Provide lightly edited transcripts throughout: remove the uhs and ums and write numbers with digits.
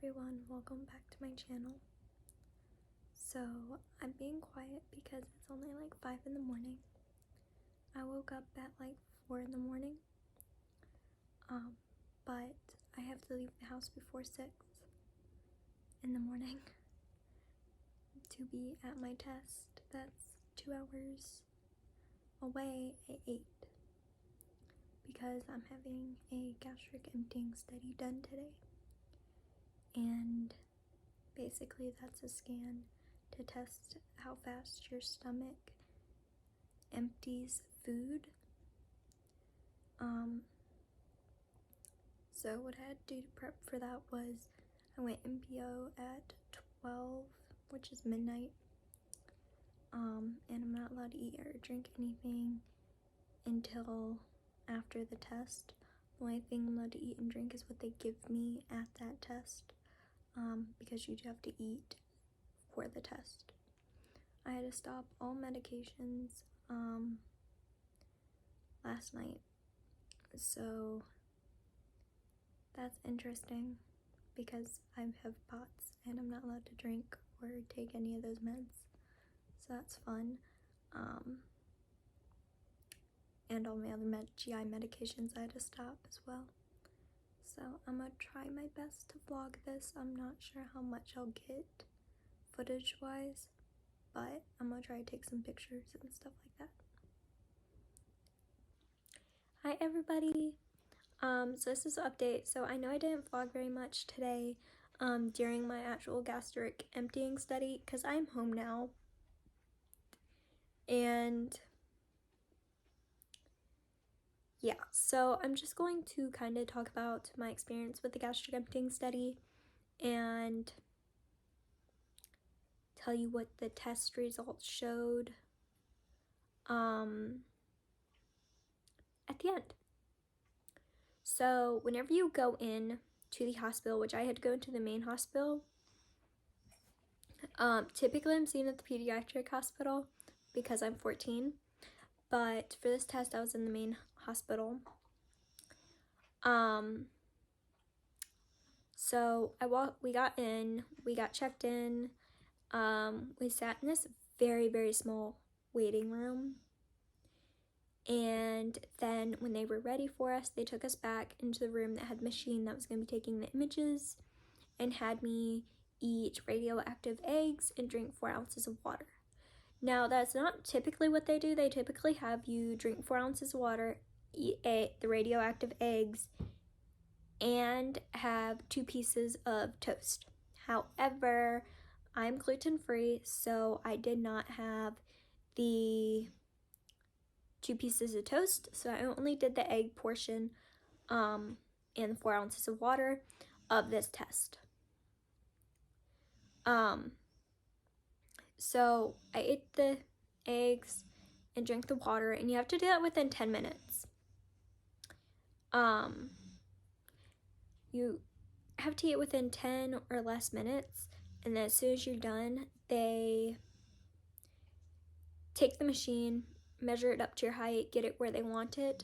everyone, welcome back to my channel. So I'm being quiet because it's only like 5 in the morning. I woke up at like 4 in the morning, but I have to leave the house before 6 in the morning to be at my test. That's 2 hours away at 8 because I'm having a gastric emptying study done today. And basically that's a scan to test how fast your stomach empties food. So what I had to do to prep for that was I went MPO at 12, which is midnight, and I'm not allowed to eat or drink anything until after the test. The only thing I'm allowed to eat and drink is what they give me at that test, because you do have to eat for the test. I had to stop all medications last night, so that's interesting because I have P.O.T.S and I'm not allowed to drink or take any of those meds, so that's fun. And all my other GI medications I had to stop as well. So I'm gonna try my best to vlog this. I'm not sure how much I'll get footage wise, but I'm gonna try to take some pictures and stuff like that. Hi everybody. So this is an update. So I know I didn't vlog very much today during my actual gastric emptying study because I'm home now. And yeah, so I'm just going to kind of talk about my experience with the gastric emptying study and tell you what the test results showed at the end. So whenever you go in to the hospital, which I had to go into the main hospital, typically I'm seen at the pediatric hospital because I'm 14, but for this test I was in the main hospital. So we got in, we got checked in, we sat in this very, very small waiting room, and then when they were ready for us, they took us back into the room that had the machine that was going to be taking the images and had me eat radioactive eggs and drink 4 ounces of water. Now, that's not typically what they do. They typically have you drink 4 ounces of water, eat the radioactive eggs, and have 2 pieces of toast. However, I'm gluten-free, so I did not have the 2 pieces of toast, so I only did the egg portion and 4 ounces of water of this test. So I ate the eggs and drank the water, and you have to do that within 10 minutes. You have to eat within 10 or less minutes, and then as soon as you're done, they take the machine, measure it up to your height, get it where they want it.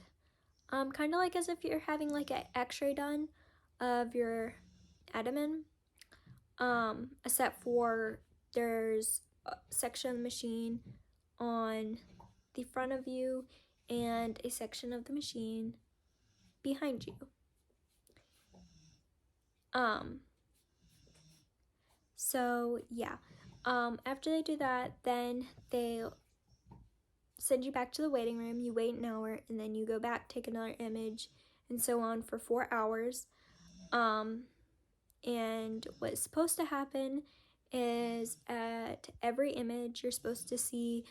Kind of like as if you're having like an x-ray done of your abdomen, except for there's a section of the machine on the front of you and a section of the machine behind you. So yeah, after they do that, then they send you back to the waiting room, you wait an hour, and then you go back, take another image, and so on for 4 hours. And what's supposed to happen is at every image, you're supposed to see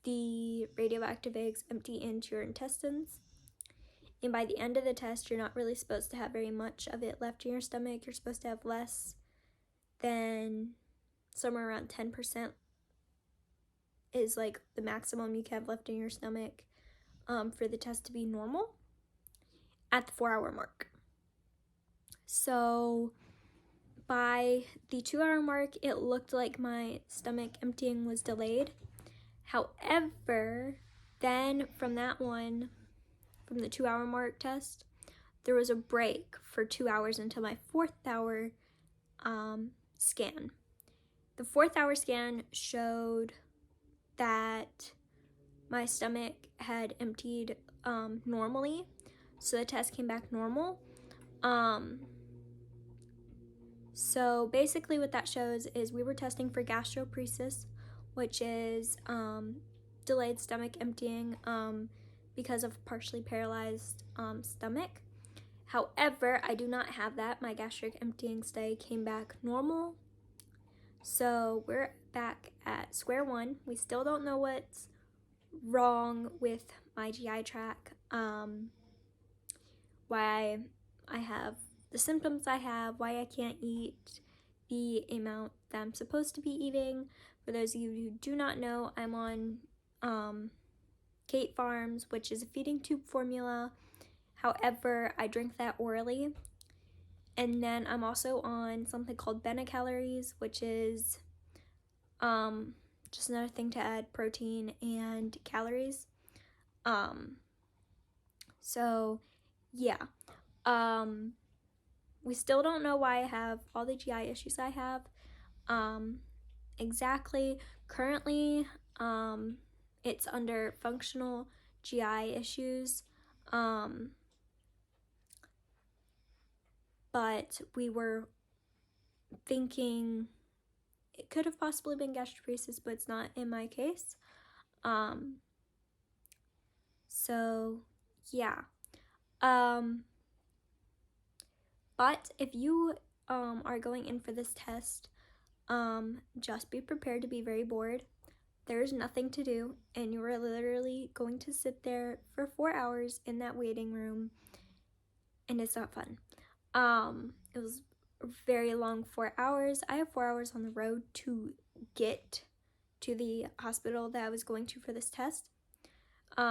the radioactive eggs empty into your intestines. And by the end of the test, you're not really supposed to have very much of it left in your stomach. You're supposed to have less than somewhere around 10% is like the maximum you can have left in your stomach for the test to be normal at the 4 hour mark. So by the 2 hour mark, it looked like my stomach emptying was delayed. However, then from that one, from the 2 hour mark test, there was a break for 2 hours until my 4th hour scan. The 4th hour scan showed that my stomach had emptied normally, so the test came back normal. So basically what that shows is we were testing for gastroparesis, which is delayed stomach emptying because of partially paralyzed stomach. However, I do not have that. My gastric emptying study came back normal. So we're back at square one. We still don't know what's wrong with my GI tract, why I have the symptoms I have, why I can't eat the amount that I'm supposed to be eating. For those of you who do not know, I'm on Kate Farms, which is a feeding tube formula. However, I drink that orally. And then I'm also on something called Benacalories, which is just another thing to add protein and calories. So yeah. We still don't know why I have all the GI issues I have exactly. Currently, it's under functional GI issues, but we were thinking it could have possibly been gastroparesis, but it's not in my case. So yeah. But if you are going in for this test, just be prepared to be very bored. There's nothing to do, and you are literally going to sit there for 4 hours in that waiting room, and it's not fun. It was a very long 4 hours. I have 4 hours on the road to get to the hospital that I was going to for this test. 2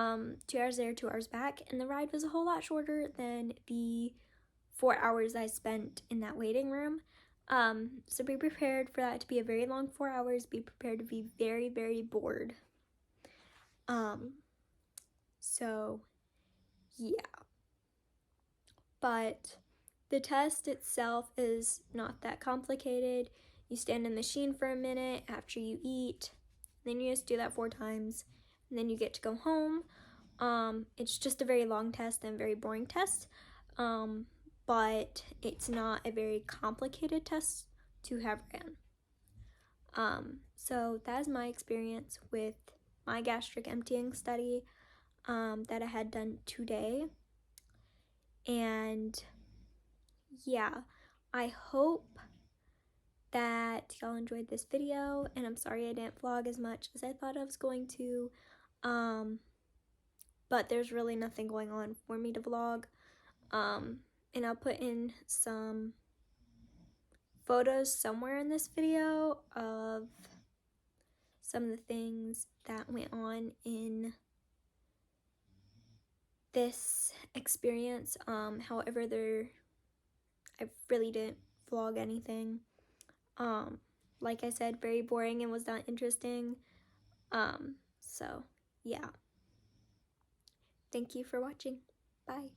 hours there, 2 hours back, and the ride was a whole lot shorter than the 4 hours I spent in that waiting room. So be prepared for that to be a very long 4 hours. Be prepared to be very, very bored. So yeah. But the test itself is not that complicated. You stand in the machine for a minute after you eat, then you just do that 4 times, and then you get to go home. It's just a very long test and very boring test. But it's not a very complicated test to have ran. So that is my experience with my gastric emptying study that I had done today. And yeah, I hope that y'all enjoyed this video, and I'm sorry I didn't vlog as much as I thought I was going to, but there's really nothing going on for me to vlog. And I'll put in some photos somewhere in this video of some of the things that went on in this experience. However, I really didn't vlog anything. Like I said, very boring and was not interesting. So yeah. Thank you for watching. Bye.